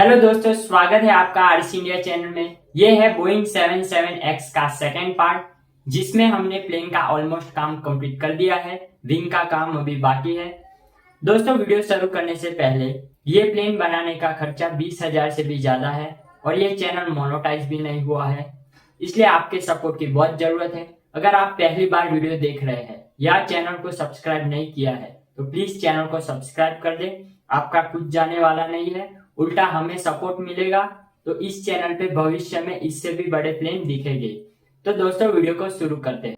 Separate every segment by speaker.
Speaker 1: Hello दोस्तों, स्वागत है आपका आरसी इंडिया चैनल में। ये है बोइंग 777X का सेकंड पार्ट, जिसमें हमने प्लेन का ऑलमोस्ट काम कंप्लीट कर दिया है। विंग का काम अभी बाकी है। दोस्तों, वीडियो शुरू करने से पहले ये प्लेन बनाने का खर्चा 20,000 से भी ज्यादा है और ये चैनल मोनेटाइज भी नहीं हुआ है, इसलिए आपके सपोर्ट की बहुत जरूरत है। अगर आप पहली बार वीडियो देख रहे हैं या चैनल को सब्सक्राइब नहीं किया है तो प्लीज चैनल को सब्सक्राइब कर दे। आपका कुछ जाने वाला नहीं है, उल्टा हमें सपोर्ट मिलेगा। तो इस चैनल पे भविष्य में इससे भी बड़े प्लेन दिखेंगे। तो दोस्तों, वीडियो को शुरू करते हैं।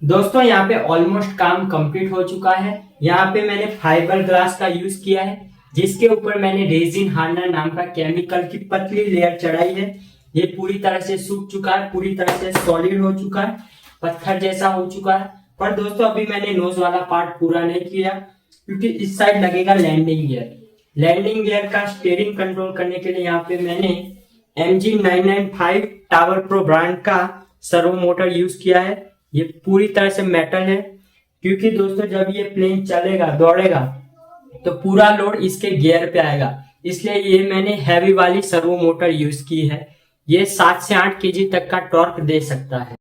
Speaker 1: दोस्तों यहाँ पे ऑलमोस्ट काम कंप्लीट हो चुका है। यहाँ पे मैंने फाइबर ग्लास का यूज किया है, जिसके ऊपर मैंने रेजिन हार्डनर नाम का केमिकल की पतली लेयर चढ़ाई है। ये पूरी तरह से सूख चुका है, पूरी तरह से सॉलिड हो चुका है, पत्थर जैसा हो चुका है। पर दोस्तों अभी मैंने नोज वाला पार्ट पूरा नहीं किया, क्योंकि इस साइड लगेगा लैंडिंग गियर। लैंडिंग गियर का स्टीयरिंग कंट्रोल करने के लिए यहाँ पे मैंने MG995 टावर प्रो ब्रांड का सर्वो मोटर यूज किया है। ये पूरी तरह से मेटल है, क्योंकि दोस्तों जब ये प्लेन चलेगा, दौड़ेगा, तो पूरा लोड इसके गियर पे आएगा। इसलिए ये मैंने हैवी वाली सर्वो मोटर यूज की है। ये 7 से 8 केजी तक का टॉर्क दे सकता है।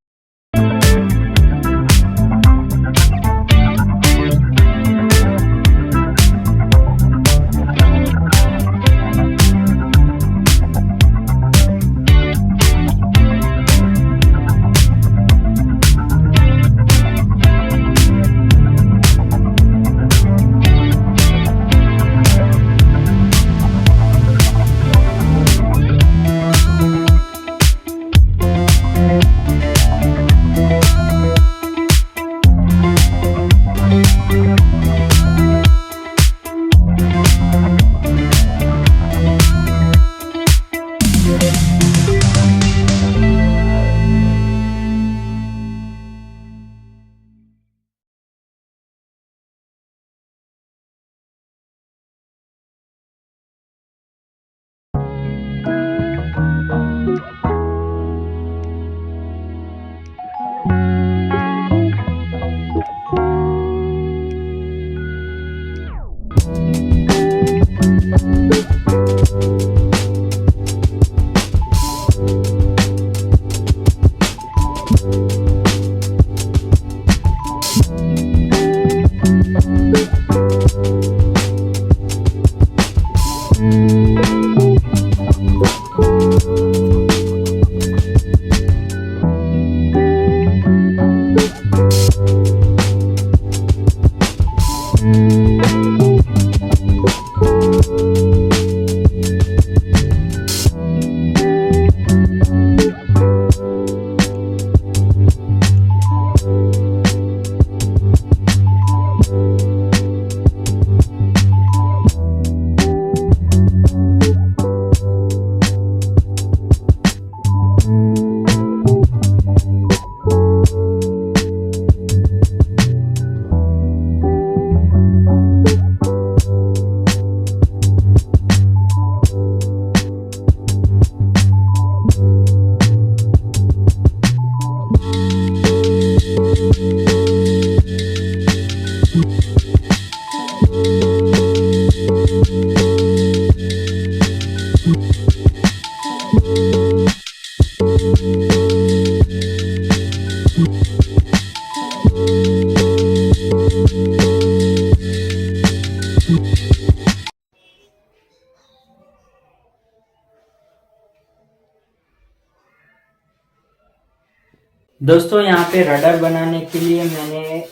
Speaker 1: दोस्तों यहाँ पे रडर बनाने के लिए मैंने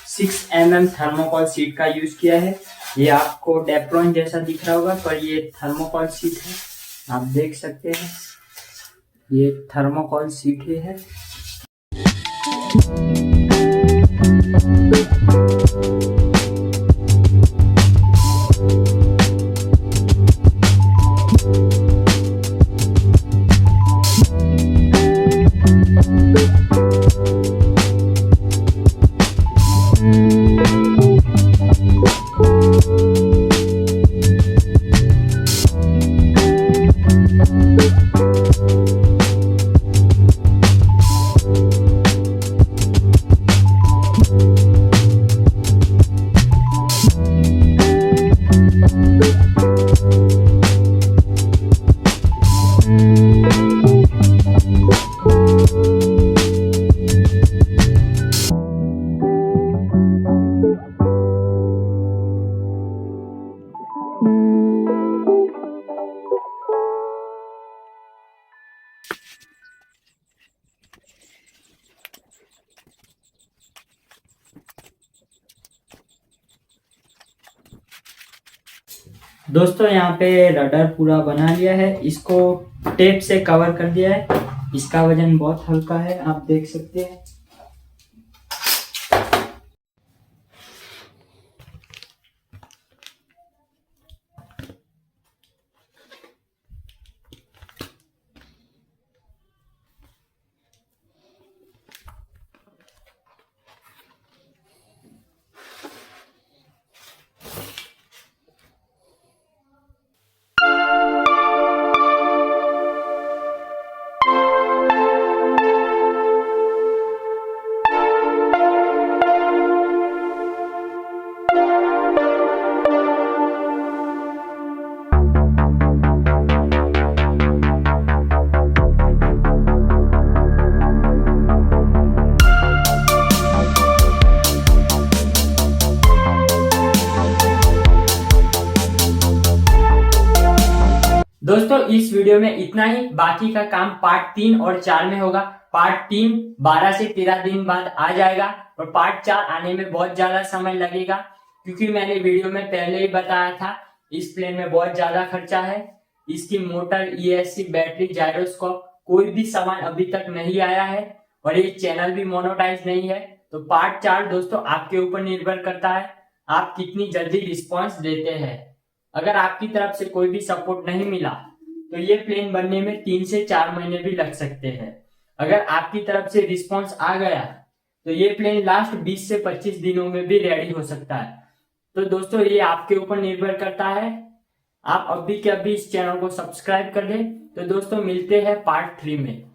Speaker 1: 6 mm थर्मोकॉल शीट का यूज किया है। ये आपको डेप्लॉन जैसा दिख रहा होगा, पर ये थर्मोकॉल शीट है, आप देख सकते हैं। ये थर्मोकॉल शीट ही है। दोस्तों यहाँ पे रडर पूरा बना लिया है, इसको टेप से कवर कर दिया है। इसका वजन बहुत हल्का है, आप देख सकते हैं। दोस्तों इस वीडियो में इतना ही, बाकी का काम पार्ट 3 और 4 में होगा। पार्ट 3 12 से 13 दिन बाद आ जाएगा और पार्ट 4 आने में बहुत ज्यादा समय लगेगा, क्योंकि मैंने वीडियो में पहले ही बताया था इस प्लेन में बहुत ज्यादा खर्चा है। इसकी मोटर, ईएससी, बैटरी, जायरोस्कोप, कोई भी सामान अभी तक नहीं आया है और ये चैनल भी मोनेटाइज नहीं है। तो पार्ट 4 दोस्तों आपके ऊपर निर्भर करता है आप कितनी जल्दी रिस्पॉन्स देते हैं। अगर आपकी तरफ से कोई भी सपोर्ट नहीं मिला तो ये प्लेन बनने में 3 से 4 महीने भी लग सकते हैं। अगर आपकी तरफ से रिस्पॉन्स आ गया तो ये प्लेन लास्ट 20 से 25 दिनों में भी रेडी हो सकता है। तो दोस्तों ये आपके ऊपर निर्भर करता है। आप अभी के अभी इस चैनल को सब्सक्राइब कर लें। तो दोस्तों मिलते हैं पार्ट 3 में।